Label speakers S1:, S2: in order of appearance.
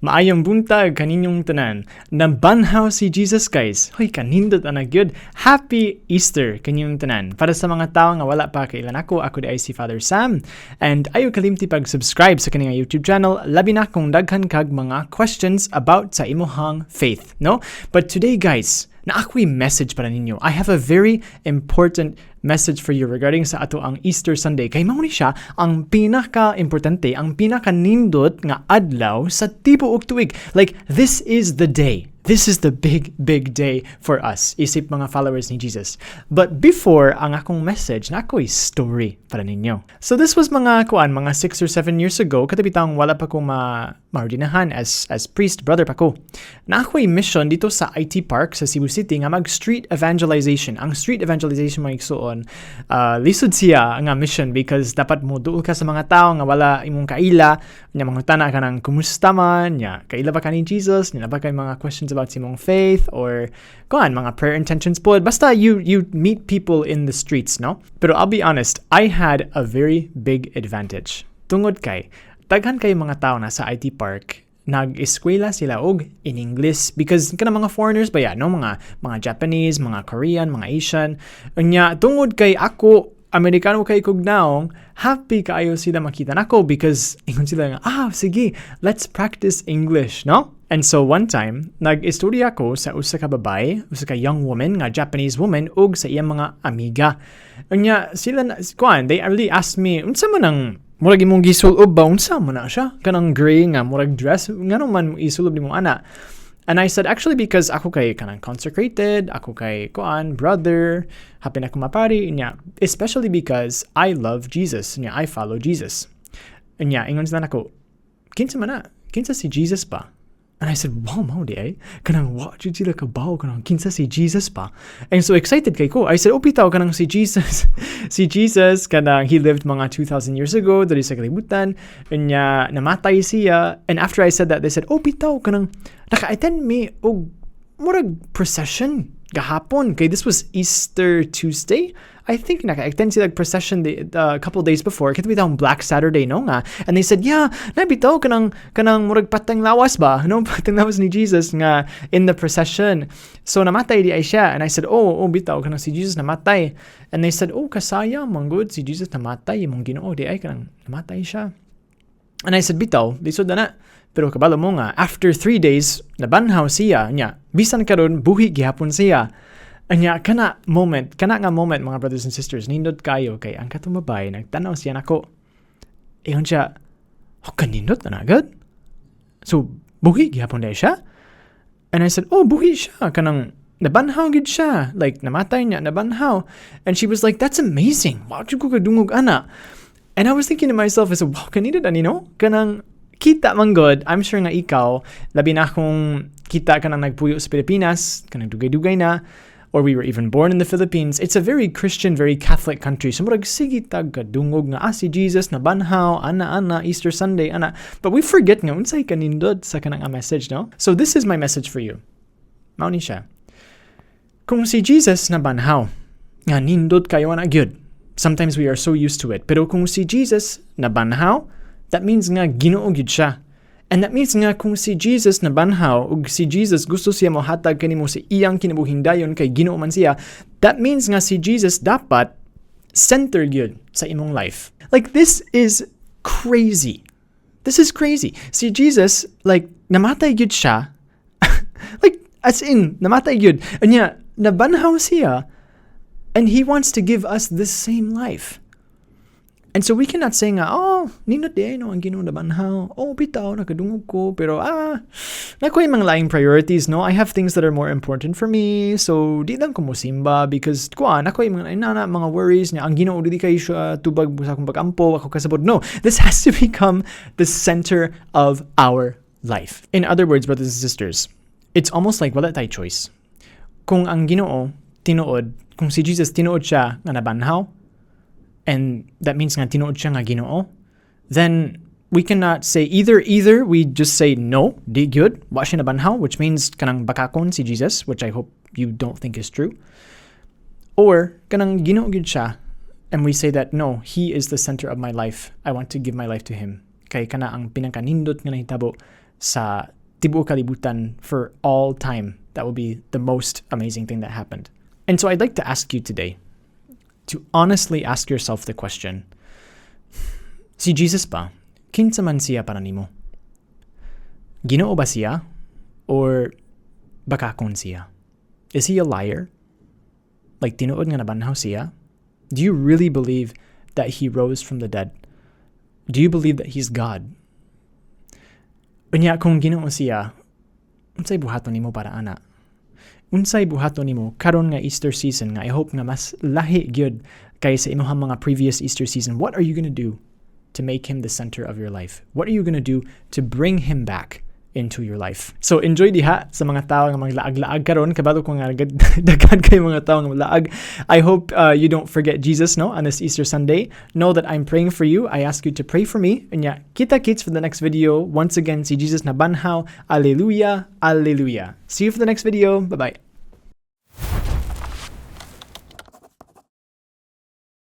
S1: Maayong buntag kaninyong tanan. Nabanhaw si Jesus, guys. Hoy, kanindot na gyud. Happy Easter kaninyong tanan. Para sa mga tao nga wala pa kailan ako di ay si Father Sam. And ayo kalimti pag-subscribe sa kaning YouTube channel. Labi na kung daghan kag mga questions about sa imuhang faith, no? But today, guys, na ako'y message para ninyo. I have a very important message for you regarding sa ato ang Easter Sunday. Kay mao ni siya ang pinaka-importante, ang pinaka-nindot nga adlaw sa tibuok tuig. Like, this is the day. This is the big, big day for us, isip mga followers ni Jesus. But before ang akong message, na ako'y story para ninyo. So this was mga 6 or 7 years ago, katabitang wala pa ko maordinahan as priest, brother pa ko. Na ako'y mission dito sa IT Park sa Cebu City nga mag-street evangelization. Ang street evangelization mga igsuon, lisod siya nga mission because dapat mo duol ka sa mga tao nga wala imong kaila, nya mangutana ka ng kumusta man, nya kaila ba ka ni Jesus, nya ba kay mga questions about simong faith or mga prayer intentions po. Basta you meet people in the streets, no? Pero I'll be honest, I had a very big advantage. Tungod kay daghan kay mga tao na sa IT Park nag-eskwela sila og in English because kana mga foreigners ba yan, no? Mga Japanese, mga Korean, mga Asian. Unya tungod kay ako Amerikano kay kugnaong, happy kaayo sila makita nako because ingon sila nga, sige, let's practice English, no? And so one time, nag-istorya ko sa usa ka babae, usa ka young woman, nga Japanese woman, ug sa iyang mga amiga. Unya sila they really asked me, unsa man ang murag imong gisulob ba, unsa man na siya? Kanang gray nga murag dress, ngano man isulob nimo ana? And I said, actually, because ako kay kanang consecrated, ako kay brother, happy na kumapari, niya, especially because I love Jesus, niya, I follow Jesus. And niya, ingon sila nako, kinsa man na? Kinsa si Jesus pa? And I said, wow, mao di ay. Kanang, what did sila kabaw? Kanang, kinsa si Jesus pa? And so excited kay ko. I said, bitaw, kanang si Jesus. Si Jesus, kanang, he lived mga 2,000 years ago, dali sa kalibutan. And niya, namatay siya. And after I said that, they said, bitaw, kanang, naka-attend me og murag procession gahapon. Kay this was Easter Tuesday. I think naka-attend sila procession a couple days before. Kita bitaw Black Saturday, no nga. And they said, yeah, nabitaw kanang murag patang lawas ba? No, patang lawas ni Jesus nga in the procession. So namatay di ay siya. And I said, bitaw kanang si Jesus namatay. And they said, kasaya manggod si Jesus namatay. Imong Ginoo di ay kanang namatay siya. And I said, bitaw, lisod na. Pero kabalo mo nga, after 3 days, nabanhaw siya. Nya, bisan karon buhi gihapon siya. Anya, kana nga moment, mga brothers and sisters, nindot kayo kay ang katong babae, nagtanaw siya nako. Iyon siya, kanindot na agad? So, buhi gihapon na siya? And I said, buhi siya. Kanang, nabanhaw gid siya. Like, namatay niya, nabanhaw. And she was like, that's amazing. Wow, ko kadungog ana. And I was thinking to myself, I said, wow, kanindot ani, no? Kanang, kita man god, I'm sure nga ikaw, labi na kung kita ka nang nagpuyo sa Pilipinas, kanang dugay-dugay na, or we were even born in the Philippines, it's a very Christian, very Catholic country. So murag sige tag kadungog nga si Jesus nabanhaw, ana Easter Sunday, ana. But we forget nga unsay kanindot sa kanang message, no? So this is my message for you. Mao ni siya. Kung si Jesus nabanhaw, nga nindot kayo ana gyud. Sometimes we are so used to it. Pero kung si Jesus nabanhaw, that means nga Ginoo gyud siya. And that means nga kung si Jesus nabanhaw ug si Jesus gusto siya mohatag kanimo sa iyang kinabuhing dayon kay Ginoo man siya, that means nga si Jesus dapat center gyud sa imong life. Like, this is crazy. This is crazy. Si Jesus, like, namatay gyud siya. Like, as in, namatay gyud. Anya, nabanhaw siya and he wants to give us the same life. And so we cannot say nga, nindot di no ang Ginoo nabanhaw. Bitaw nakadungog ko, pero nakoy mga laing priorities, no? I have things that are more important for me. So di lang ko mosimba because nakoy mga worries niya. Ang Ginoo di kay siya tubag sa akong pagampo, ako kasabot. No, this has to become the center of our life. In other words, brothers and sisters, it's almost like wala tay choice. Kung ang Ginoo tinuod, kung si Jesus tinuod siya nga nabanhaw, and that means nga tinuod siya nga Ginoo, then we cannot say either we just say no, di gyud, wa siya nabanhaw, which means kanang bakakon si Jesus, which I hope you don't think is true, or kanang Ginoo gyud siya, and we say that no, he is the center of my life, I want to give my life to him. Kay kana ang pinangkanindot nga nahitabo sa tibuok kalibutan for all time. That will be the most amazing thing that happened. And so I'd like to ask you today to honestly ask yourself the question, si Jesus ba, kinsa man siya para nimo? Ginoo ba siya? Or bakakon siya? Is he a liar? Like tinuod nga nabanhaw siya? Do you really believe that he rose from the dead? Do you believe that he's God? Unya kung Ginoo siya, unsay buhaton nimo para ana? Unsay buhaton nimo karon nga Easter season nga I hope nga mas lahi gyud kay sa imuhang mga previous Easter season? What are you going to do to make him the center of your life? What are you going to do to bring him back into your life? So enjoy diha sa mga tao nga maglaag-laag karon, kabalo ko nga daghan kay mga tao nga maglaag. I hope you don't forget Jesus, no, on this Easter Sunday. Know that I'm praying for you. I ask you to pray for me. And yeah, kita-kits for the next video. Once again, si Jesus Nabanhaw. Alleluia, alleluia. See you for the next video. Bye-bye.